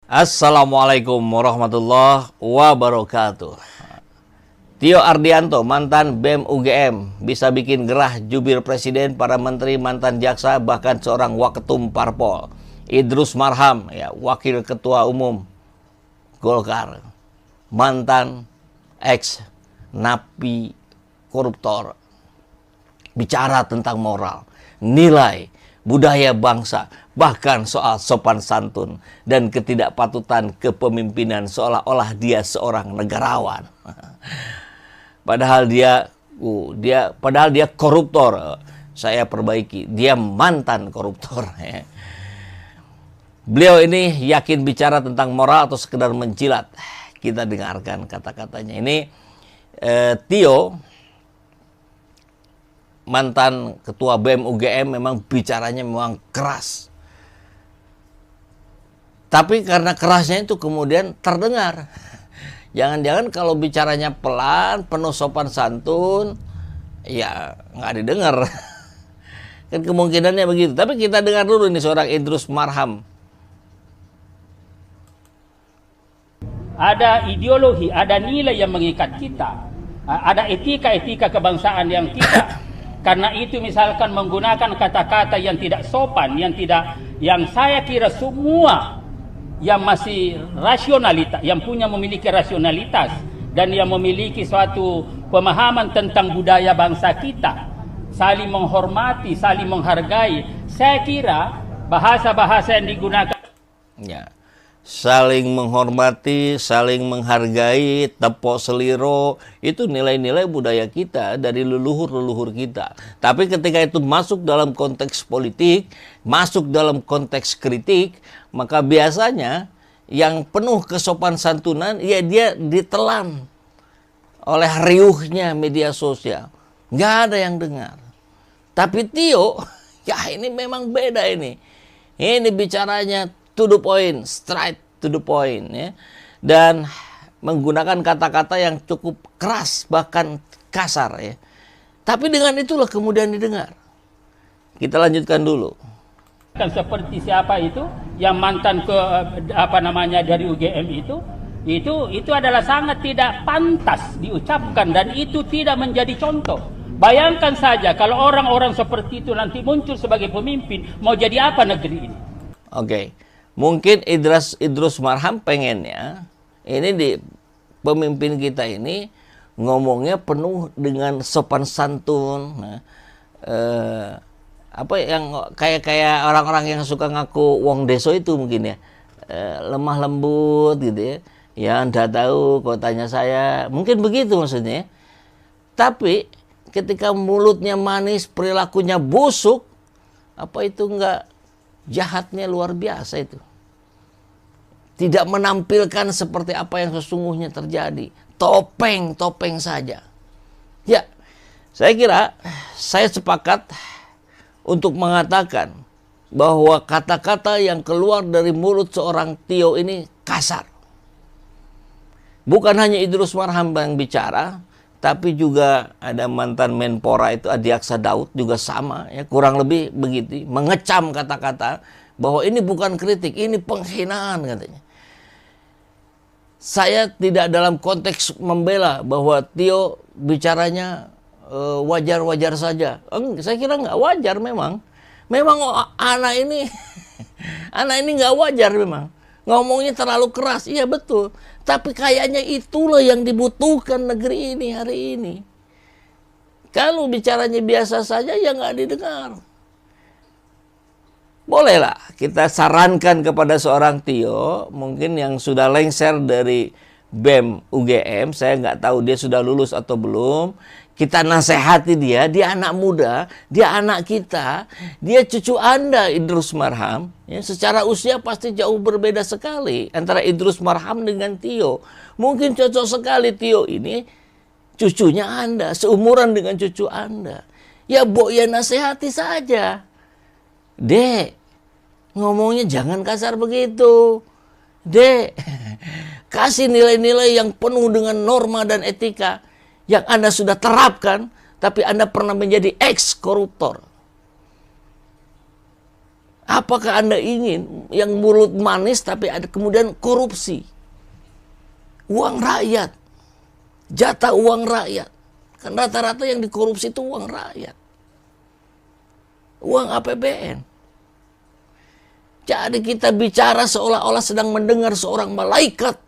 Assalamualaikum warahmatullahi wabarakatuh. Tio Ardianto, mantan BEM UGM, bisa bikin gerah jubir presiden, para menteri, mantan jaksa, bahkan seorang waketum parpol. Idrus Marham, ya, wakil ketua umum Golkar, mantan ex napi koruptor, bicara tentang moral, nilai, budaya bangsa, bahkan soal sopan santun dan ketidakpatutan kepemimpinan, seolah-olah dia seorang negarawan. Padahal dia koruptor. Saya perbaiki, dia mantan koruptor. Beliau ini yakin bicara tentang moral atau sekedar menjilat? Kita dengarkan kata-katanya. Ini Tio, mantan ketua BEM UGM, memang bicaranya memang keras. Tapi karena kerasnya itu kemudian terdengar. Jangan-jangan kalau bicaranya pelan, penuh sopan santun, ya nggak didengar. Kan kemungkinannya begitu. Tapi kita dengar dulu ini seorang Idrus Marham. Ada ideologi, ada nilai yang mengikat kita. Ada etika-etika kebangsaan yang kita. Karena itu misalkan menggunakan kata-kata yang tidak sopan, yang saya kira semua yang masih rasionalitas, yang memiliki rasionalitas dan yang memiliki suatu pemahaman tentang budaya bangsa kita, saling menghormati, saling menghargai. Saya kira bahasa-bahasa yang digunakan, Ya, saling menghormati, saling menghargai, tepok seliro, itu nilai-nilai budaya kita dari leluhur-leluhur kita. Tapi ketika itu masuk dalam konteks politik, masuk dalam konteks kritik, maka biasanya yang penuh kesopan santunan, ya dia ditelan oleh riuhnya media sosial. Nggak ada yang dengar. Tapi Tio, ya ini memang beda ini. Ini bicaranya to the point, straight to the point, ya. Dan menggunakan kata-kata yang cukup keras, bahkan kasar, ya. Tapi dengan itulah kemudian didengar. Kita lanjutkan dulu. kan seperti siapa itu yang mantan dari UGM itu adalah sangat tidak pantas diucapkan dan itu tidak menjadi contoh. Bayangkan saja kalau orang-orang seperti itu nanti muncul sebagai pemimpin, mau jadi apa negeri ini? Oke. Mungkin Idrus Marham pengennya ini di pemimpin kita ini ngomongnya penuh dengan sopan santun, apa yang kayak orang-orang yang suka ngaku wong deso itu mungkin ya, lemah lembut gitu ya. Ya Anda tahu, kau tanya saya, mungkin begitu maksudnya. Tapi ketika mulutnya manis, perilakunya busuk, apa itu enggak jahatnya luar biasa itu. Tidak menampilkan seperti apa yang sesungguhnya terjadi. Topeng saja. Ya, saya kira saya sepakat untuk mengatakan bahwa kata-kata yang keluar dari mulut seorang Tio ini kasar. Bukan hanya Idrus Marham yang bicara, tapi juga ada mantan Menpora itu Adiaksa Daud juga sama, ya, kurang lebih begitu, mengecam kata-kata bahwa ini bukan kritik, ini penghinaan katanya. Saya tidak dalam konteks membela bahwa Tio bicaranya wajar-wajar saja. Saya kira nggak wajar memang. Memang anak ini nggak wajar memang. Ngomongnya terlalu keras, iya betul. Tapi kayaknya itulah yang dibutuhkan negeri ini hari ini. Kalau bicaranya biasa saja, ya nggak didengar. Bolehlah kita sarankan kepada seorang Tio, mungkin yang sudah lengser dari BEM UGM, saya nggak tahu dia sudah lulus atau belum. Kita nasihati dia anak muda, dia anak kita, dia cucu Anda Idrus Marham. Ya, secara usia pasti jauh berbeda sekali antara Idrus Marham dengan Tio. Mungkin cocok sekali Tio ini cucunya Anda, seumuran dengan cucu Anda. Ya ya nasihati saja. Dek, ngomongnya jangan kasar begitu. Dek, kasih nilai-nilai yang penuh dengan norma dan etika yang Anda sudah terapkan, tapi Anda pernah menjadi ex-koruptor. Apakah Anda ingin yang mulut manis tapi ada kemudian korupsi? Uang rakyat, jatah uang rakyat. Kan rata-rata yang dikorupsi itu uang rakyat. Uang APBN. Jadi kita bicara seolah-olah sedang mendengar seorang malaikat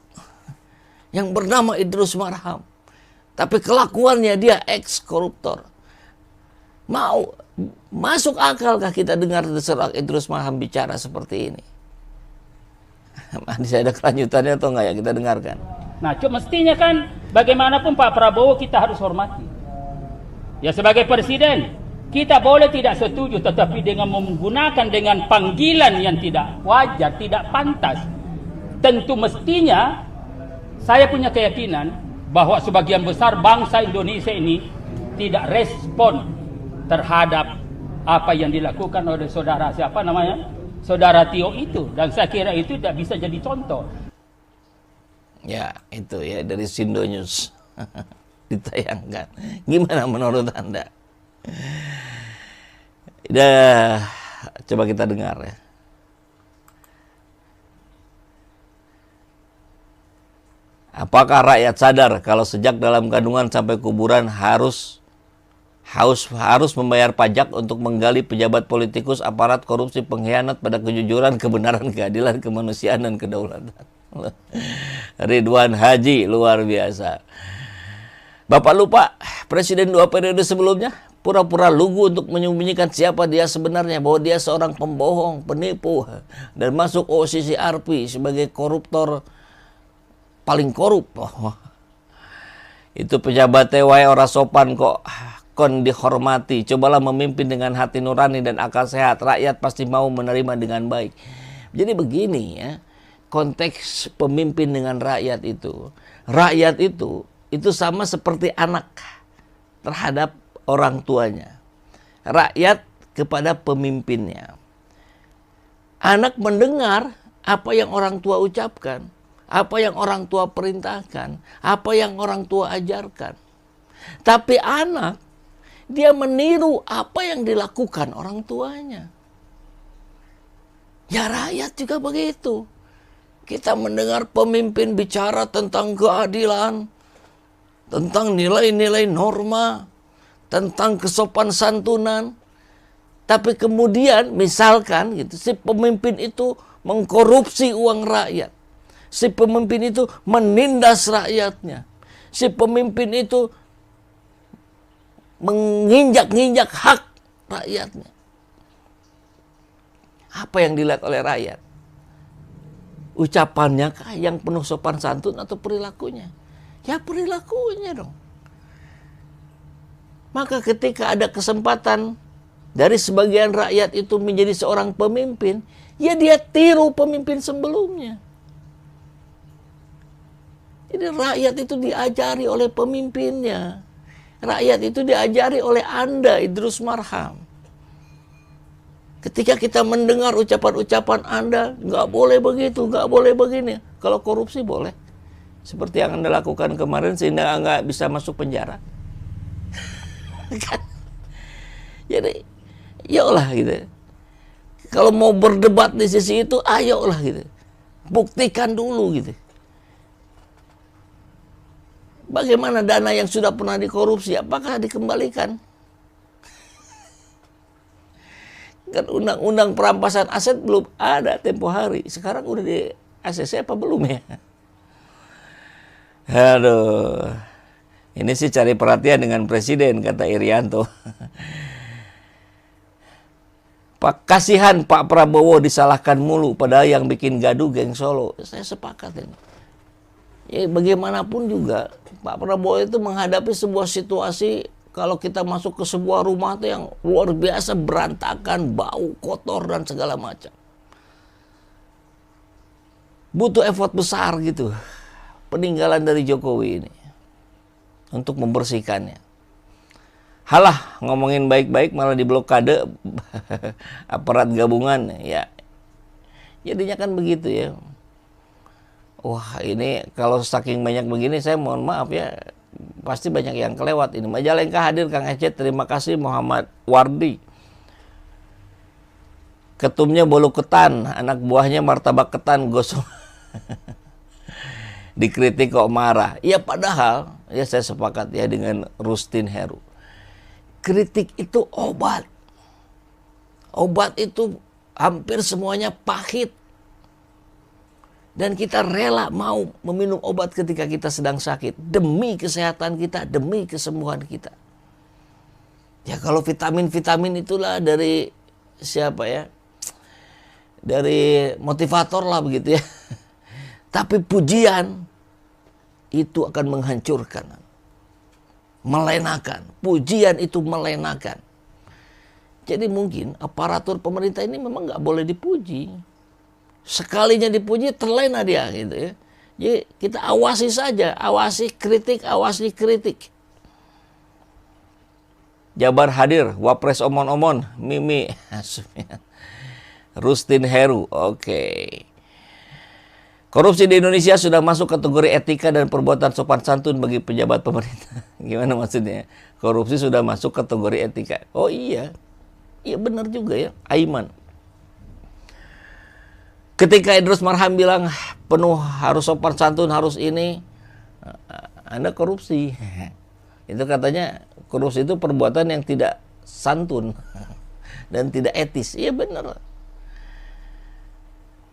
yang bernama Idrus Marham. Tapi kelakuannya dia ex-koruptor. Mau masuk akalkah kita dengar seorang Idrus Marham bicara seperti ini? Masih ada kelanjutannya atau enggak ya, kita dengarkan. Nah, mestinya kan bagaimanapun Pak Prabowo kita harus hormati. Ya sebagai presiden, kita boleh tidak setuju, tetapi dengan menggunakan dengan panggilan yang tidak wajar, tidak pantas. Tentu mestinya saya punya keyakinan bahwa sebagian besar bangsa Indonesia ini tidak respon terhadap apa yang dilakukan oleh saudara siapa namanya, saudara Tio itu, dan saya kira itu tidak bisa jadi contoh. Ya itu ya dari Sindo News ditayangkan. Gimana menurut Anda? Udah, coba kita dengar ya. Apakah rakyat sadar kalau sejak dalam kandungan sampai kuburan harus membayar pajak untuk menggali pejabat politikus, aparat, korupsi, pengkhianat pada kejujuran, kebenaran, keadilan, kemanusiaan, dan kedaulatan? Ridwan Haji luar biasa. Bapak lupa presiden 2 periode sebelumnya pura-pura lugu untuk menyembunyikan siapa dia sebenarnya, bahwa dia seorang pembohong, penipu, dan masuk OCCRP sebagai koruptor paling korup. Itu pejabat TWI ora sopan kok, kon dihormati. Cobalah memimpin dengan hati nurani dan akal sehat, rakyat pasti mau menerima dengan baik. Jadi begini ya, konteks pemimpin dengan rakyat itu sama seperti anak terhadap orang tuanya, rakyat kepada pemimpinnya. Anak mendengar apa yang orang tua ucapkan, apa yang orang tua perintahkan, apa yang orang tua ajarkan. Tapi anak, dia meniru apa yang dilakukan orang tuanya. Ya rakyat juga begitu. Kita mendengar pemimpin bicara tentang keadilan, tentang nilai-nilai norma, tentang kesopan santunan. Tapi kemudian misalkan gitu, si pemimpin itu mengkorupsi uang rakyat. Si pemimpin itu menindas rakyatnya. Si pemimpin itu menginjak-injak hak rakyatnya. Apa yang dilihat oleh rakyat? Ucapannya kah yang penuh sopan santun atau perilakunya? Ya perilakunya dong. Maka ketika ada kesempatan dari sebagian rakyat itu menjadi seorang pemimpin, ya dia tiru pemimpin sebelumnya. Jadi rakyat itu diajari oleh pemimpinnya. Rakyat itu diajari oleh Anda, Idrus Marham. Ketika kita mendengar ucapan-ucapan Anda, nggak boleh begitu, nggak boleh begini. Kalau korupsi boleh. Seperti yang Anda lakukan kemarin sehingga nggak bisa masuk penjara. Kan? Jadi, yolah gitu. Kalau mau berdebat di sisi itu, ayolah gitu. Buktikan dulu gitu. Bagaimana dana yang sudah pernah dikorupsi, apakah dikembalikan? Kan undang-undang perampasan aset belum ada tempo hari. Sekarang udah di ACC apa belum ya? Aduh. Ini sih cari perhatian dengan presiden, kata Irianto. Kasihan Pak Prabowo disalahkan mulu, padahal yang bikin gaduh geng Solo. Saya sepakat ini. Ya bagaimanapun juga, Pak Prabowo itu menghadapi sebuah situasi. Kalau kita masuk ke sebuah rumah itu yang luar biasa berantakan, bau, kotor, dan segala macam. Butuh effort besar gitu. Peninggalan dari Jokowi ini. Untuk membersihkannya. Halah, ngomongin baik-baik malah diblokade aparat gabungan. Ya, jadinya kan begitu ya. Wah ini kalau saking banyak begini saya mohon maaf ya. Pasti banyak yang kelewat ini. Majalengka hadir Kang Ece, terima kasih Muhammad Wardi. ketumnya bolu ketan, anak buahnya martabak ketan, gosong. Dikritik kok marah. Ya padahal, ya saya sepakat ya dengan Rustin Heru. Kritik itu obat. Obat itu hampir semuanya pahit. Dan kita rela mau meminum obat ketika kita sedang sakit. Demi kesehatan kita, demi kesembuhan kita. Ya kalau vitamin-vitamin itulah dari siapa ya? Dari motivator lah begitu ya. Tapi pujian itu akan menghancurkan. Melenakan. Pujian itu melenakan. Jadi mungkin aparatur pemerintah ini memang nggak boleh dipuji. Sekalinya dipuji terlena dia gitu ya. Jadi kita awasi saja. Awasi kritik, awasi kritik. Jabar hadir, Wapres omon-omon, Mimi. Rustin Heru, oke. Korupsi di Indonesia sudah masuk kategori etika dan perbuatan sopan santun bagi pejabat pemerintah. Gimana maksudnya? Korupsi sudah masuk kategori etika. Oh iya, iya benar juga ya, Aiman. Ketika Idrus Marham bilang penuh harus sopan santun, harus ini, Anda korupsi. Itu katanya korupsi itu perbuatan yang tidak santun dan tidak etis. Iya benar.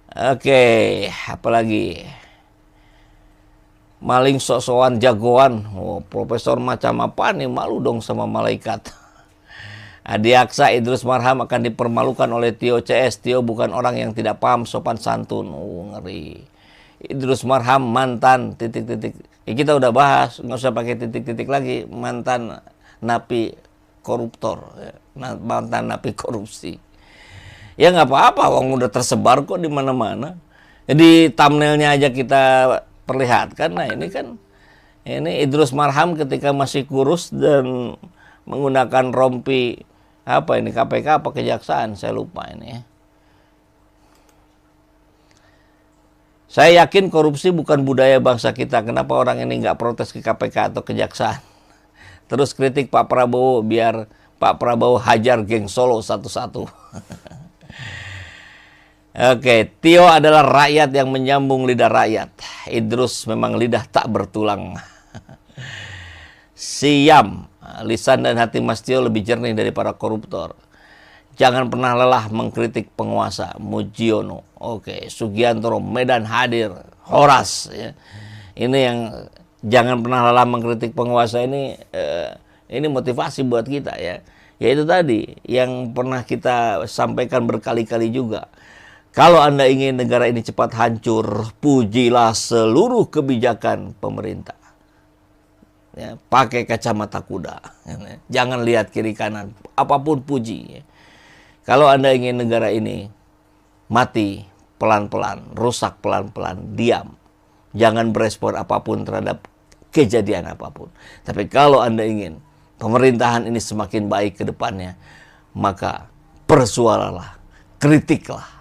Oke, apalagi maling sok-sokan jagoan. Oh, profesor macam apa nih, malu dong sama malaikat. Adi Aksa Idrus Marham akan dipermalukan oleh Tio CS. Tio bukan orang yang tidak paham sopan santun. Oh, ngeri. Idrus Marham mantan titik-titik. Ya, kita udah bahas, nggak usah pakai titik-titik lagi. Mantan napi koruptor, mantan napi korupsi. Ya nggak apa-apa, wong udah tersebar kok di mana-mana. Jadi thumbnailnya aja kita perlihatkan. Nah ini kan, ini Idrus Marham ketika masih kurus dan menggunakan rompi apa ini, KPK apa kejaksaan, saya lupa ini ya. Saya yakin korupsi bukan budaya bangsa kita. Kenapa orang ini nggak protes ke KPK atau kejaksaan? Terus kritik Pak Prabowo biar Pak Prabowo hajar geng Solo satu-satu. Oke, Tio adalah rakyat yang menyambung lidah rakyat. Idrus memang lidah tak bertulang. Siam, lisan dan hati Mas Tio lebih jernih dari para koruptor. Jangan pernah lelah mengkritik penguasa. Mujiono. Oke, Sugiantoro, Medan hadir. Horas. Ya. Ini yang jangan pernah lelah mengkritik penguasa ini motivasi buat kita ya. Yaitu tadi yang pernah kita sampaikan berkali-kali juga. Kalau Anda ingin negara ini cepat hancur, pujilah seluruh kebijakan pemerintah. Ya, pakai kacamata kuda. Jangan lihat kiri kanan. Apapun puji. Kalau Anda ingin negara ini mati pelan-pelan, rusak pelan-pelan, diam. Jangan berespon apapun terhadap kejadian apapun. Tapi kalau Anda ingin pemerintahan ini semakin baik ke depannya, maka bersuaralah, kritiklah.